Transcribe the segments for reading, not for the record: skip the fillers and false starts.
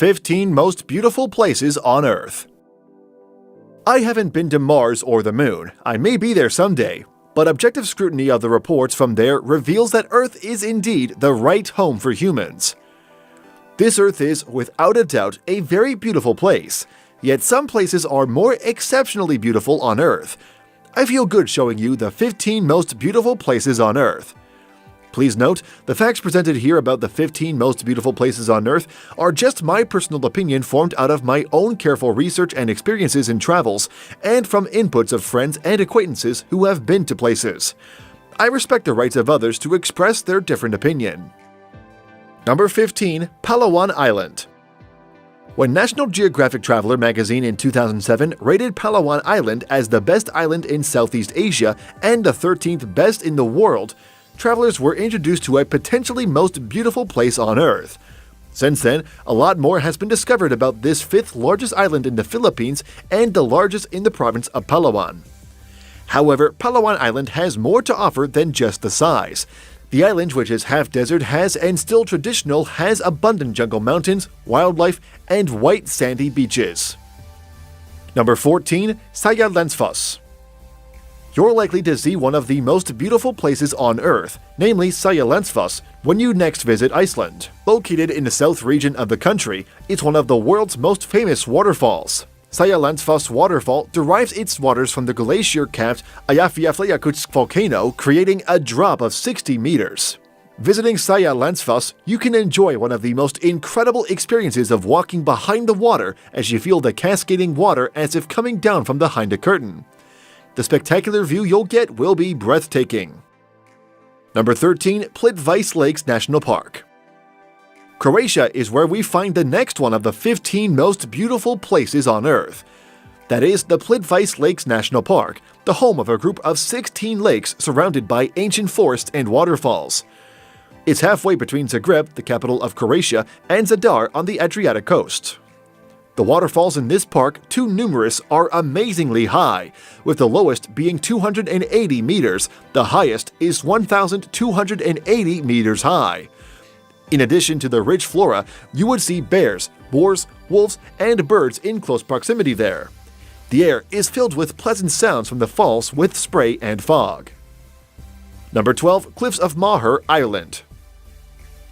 15 Most Beautiful Places on Earth. I haven't been to Mars or the Moon. I may be there someday, but objective scrutiny of the reports from there reveals that Earth is indeed the right home for humans. This Earth is, without a doubt, a very beautiful place, yet some places are more exceptionally beautiful on Earth. I feel good showing you the 15 most beautiful places on Earth. Please note, the facts presented here about the 15 most beautiful places on Earth are just my personal opinion formed out of my own careful research and experiences in travels, and from inputs of friends and acquaintances who have been to places. I respect the rights of others to express their different opinion. Number 15. Palawan Island. When National Geographic Traveler magazine in 2007 rated Palawan Island as the best island in Southeast Asia and the 13th best in the world, travelers were introduced to a potentially most beautiful place on Earth. Since then, a lot more has been discovered about this 5th largest island in the Philippines and the largest in the province of Palawan. However, Palawan Island has more to offer than just the size. The island, which is half desert, has and still traditional, has abundant jungle mountains, wildlife, and white sandy beaches. Number 14. Saya Lansfoss. You're likely to see one of the most beautiful places on Earth, namely Saya Lansfoss, when you next visit Iceland. Located in the south region of the country, it's one of the world's most famous waterfalls. Saya Lansfoss waterfall derives its waters from the glacier-capped Eyjafjallajökull volcano, creating a drop of 60 meters. Visiting Saya Lansfoss, you can enjoy one of the most incredible experiences of walking behind the water as you feel the cascading water as if coming down from behind a curtain. The spectacular view you'll get will be breathtaking. Number 13. Plitvice Lakes National Park. Croatia is where we find the next one of the 15 most beautiful places on Earth. That is the Plitvice Lakes National Park, the home of a group of 16 lakes surrounded by ancient forests and waterfalls. It's halfway between Zagreb, the capital of Croatia, and Zadar on the Adriatic coast. The waterfalls in this park, too numerous, are amazingly high, with the lowest being 280 meters, the highest is 1,280 meters high. In addition to the rich flora, you would see bears, boars, wolves, and birds in close proximity there. The air is filled with pleasant sounds from the falls with spray and fog. Number 12. Cliffs of Moher, Ireland.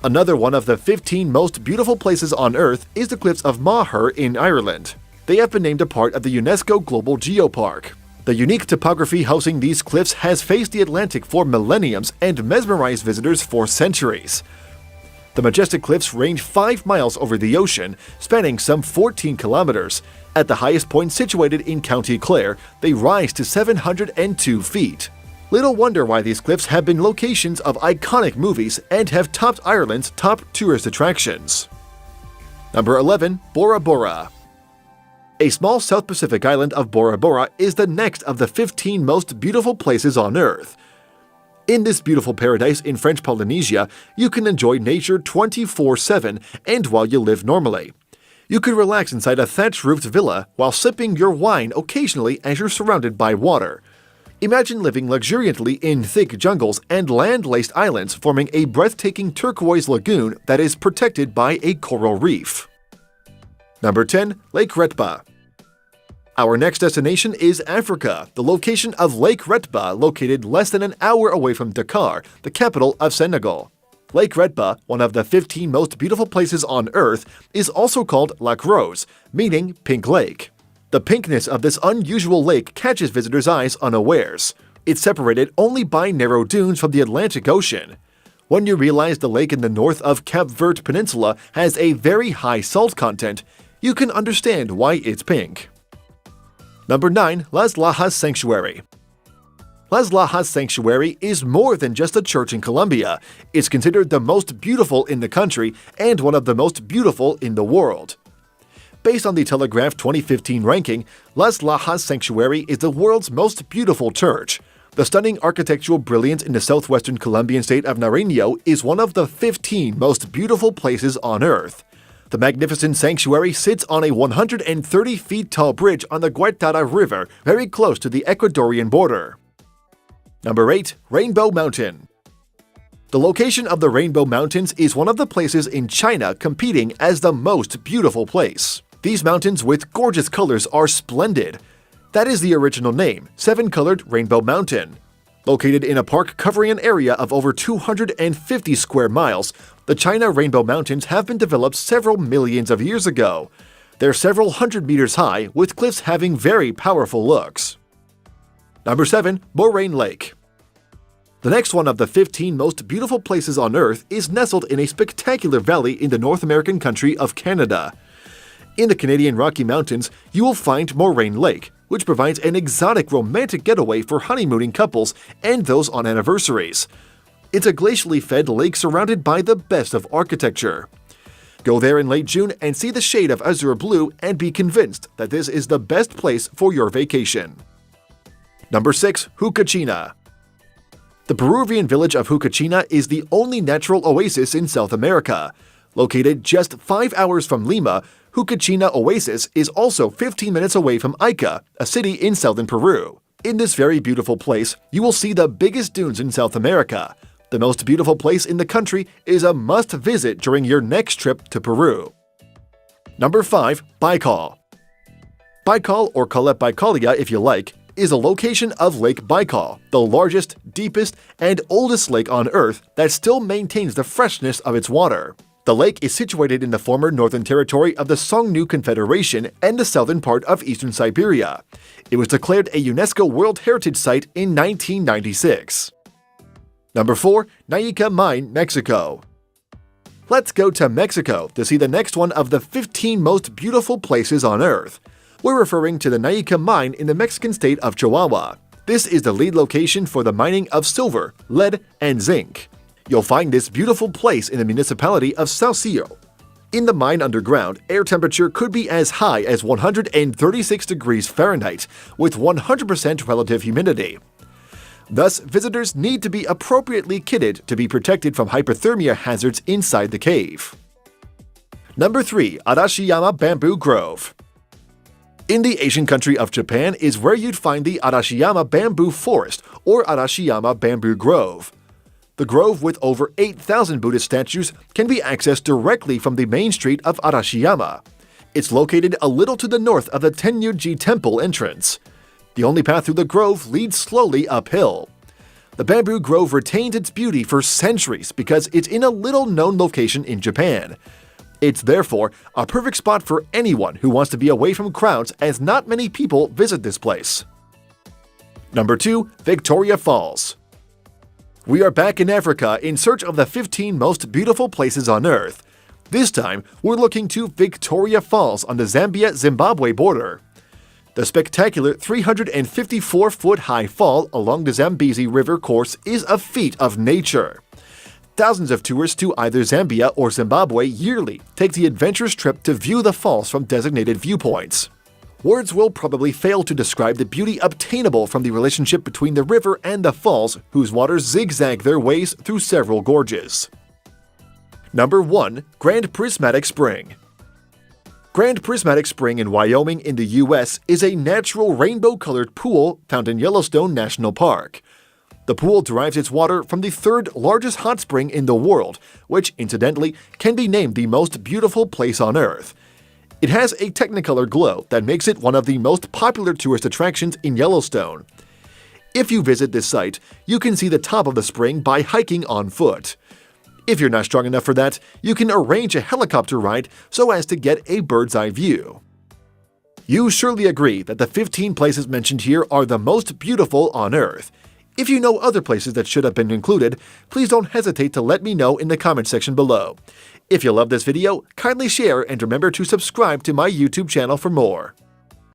Another one of the 15 most beautiful places on Earth is the Cliffs of Moher in Ireland. They have been named a part of the UNESCO Global Geopark. The unique topography housing these cliffs has faced the Atlantic for millenniums and mesmerized visitors for centuries. The majestic cliffs range 5 miles over the ocean, spanning some 14 kilometers. At the highest point situated in County Clare, they rise to 702 feet. Little wonder why these cliffs have been locations of iconic movies and have topped Ireland's top tourist attractions. Number 11. Bora Bora. A small South Pacific island of Bora Bora is the next of the 15 most beautiful places on Earth. In this beautiful paradise in French Polynesia, you can enjoy nature 24/7 and while you live normally. You can relax inside a thatch-roofed villa while sipping your wine occasionally as you're surrounded by water. Imagine living luxuriantly in thick jungles and land-laced islands forming a breathtaking turquoise lagoon that is protected by a coral reef. Number 10. Lake Retba. Our next destination is Africa, the location of Lake Retba, located less than an hour away from Dakar, the capital of Senegal. Lake Retba, one of the 15 most beautiful places on Earth, is also called Lac Rose, meaning Pink Lake. The pinkness of this unusual lake catches visitors' eyes unawares. It's separated only by narrow dunes from the Atlantic Ocean. When you realize the lake in the north of Cape Verde Peninsula has a very high salt content, you can understand why it's pink. Number 9. Las Lajas Sanctuary. Las Lajas Sanctuary is more than just a church in Colombia. It's considered the most beautiful in the country and one of the most beautiful in the world. Based on the Telegraph 2015 ranking, Las Lajas Sanctuary is the world's most beautiful church. The stunning architectural brilliance in the southwestern Colombian state of Nariño is one of the 15 most beautiful places on Earth. The magnificent sanctuary sits on a 130 feet tall bridge on the Guaitara River, very close to the Ecuadorian border. Number 8. Rainbow Mountain. The location of the Rainbow Mountains is one of the places in China competing as the most beautiful place. These mountains with gorgeous colors are splendid. That is the original name, Seven-Colored Rainbow Mountain. Located in a park covering an area of over 250 square miles, the China Rainbow Mountains have been developed several millions of years ago. They're several hundred meters high, with cliffs having very powerful looks. Number 7. Moraine Lake. The next one of the 15 most beautiful places on Earth is nestled in a spectacular valley in the North American country of Canada. In the Canadian Rocky Mountains, you will find Moraine Lake, which provides an exotic romantic getaway for honeymooning couples and those on anniversaries. It's a glacially fed lake surrounded by the best of architecture. Go there in late June and see the shade of azure blue and be convinced that this is the best place for your vacation. Number 6. Hucachina. The Peruvian village of Hucachina is the only natural oasis in South America. Located just 5 hours from Lima, Hucachina Oasis is also 15 minutes away from Ica, a city in southern Peru. In this very beautiful place, you will see the biggest dunes in South America. The most beautiful place in the country is a must-visit during your next trip to Peru. Number 5. Baikal. Baikal, or call it Baikalia if you like, is a location of Lake Baikal, the largest, deepest, and oldest lake on Earth that still maintains the freshness of its water. The lake is situated in the former northern territory of the Songnu Confederation and the southern part of eastern Siberia. It was declared a UNESCO World Heritage Site in 1996. Number 4. Naica Mine, Mexico. Let's go to Mexico to see the next one of the 15 most beautiful places on Earth. We're referring to the Naica Mine in the Mexican state of Chihuahua. This is the lead location for the mining of silver, lead, and zinc. You'll find this beautiful place in the municipality of Saucillo. In the mine underground, air temperature could be as high as 136 degrees Fahrenheit, with 100% relative humidity. Thus, visitors need to be appropriately kitted to be protected from hypothermia hazards inside the cave. Number 3. Arashiyama Bamboo Grove. In the Asian country of Japan is where you'd find the Arashiyama Bamboo Forest, or Arashiyama Bamboo Grove. The grove, with over 8,000 Buddhist statues, can be accessed directly from the main street of Arashiyama. It's located a little to the north of the Tenryuji Temple entrance. The only path through the grove leads slowly uphill. The bamboo grove retained its beauty for centuries because it's in a little-known location in Japan. It's therefore a perfect spot for anyone who wants to be away from crowds, as not many people visit this place. Number 2. Victoria Falls. We are back in Africa in search of the 15 most beautiful places on Earth. This time, we're looking to Victoria Falls on the Zambia-Zimbabwe border. The spectacular 354-foot-high fall along the Zambezi River course is a feat of nature. Thousands of tourists to either Zambia or Zimbabwe yearly take the adventurous trip to view the falls from designated viewpoints. Words will probably fail to describe the beauty obtainable from the relationship between the river and the falls, whose waters zigzag their ways through several gorges. Number 1. Grand Prismatic Spring. Grand Prismatic Spring in Wyoming in the U.S. is a natural rainbow-colored pool found in Yellowstone National Park. The pool derives its water from the third largest hot spring in the world, which, incidentally, can be named the most beautiful place on Earth. It has a technicolor glow that makes it one of the most popular tourist attractions in Yellowstone. If you visit this site, you can see the top of the spring by hiking on foot. If you're not strong enough for that, you can arrange a helicopter ride so as to get a bird's-eye view. You surely agree that the 15 places mentioned here are the most beautiful on Earth. If you know other places that should have been included, please don't hesitate to let me know in the comment section below. If you love this video, kindly share and remember to subscribe to my YouTube channel for more.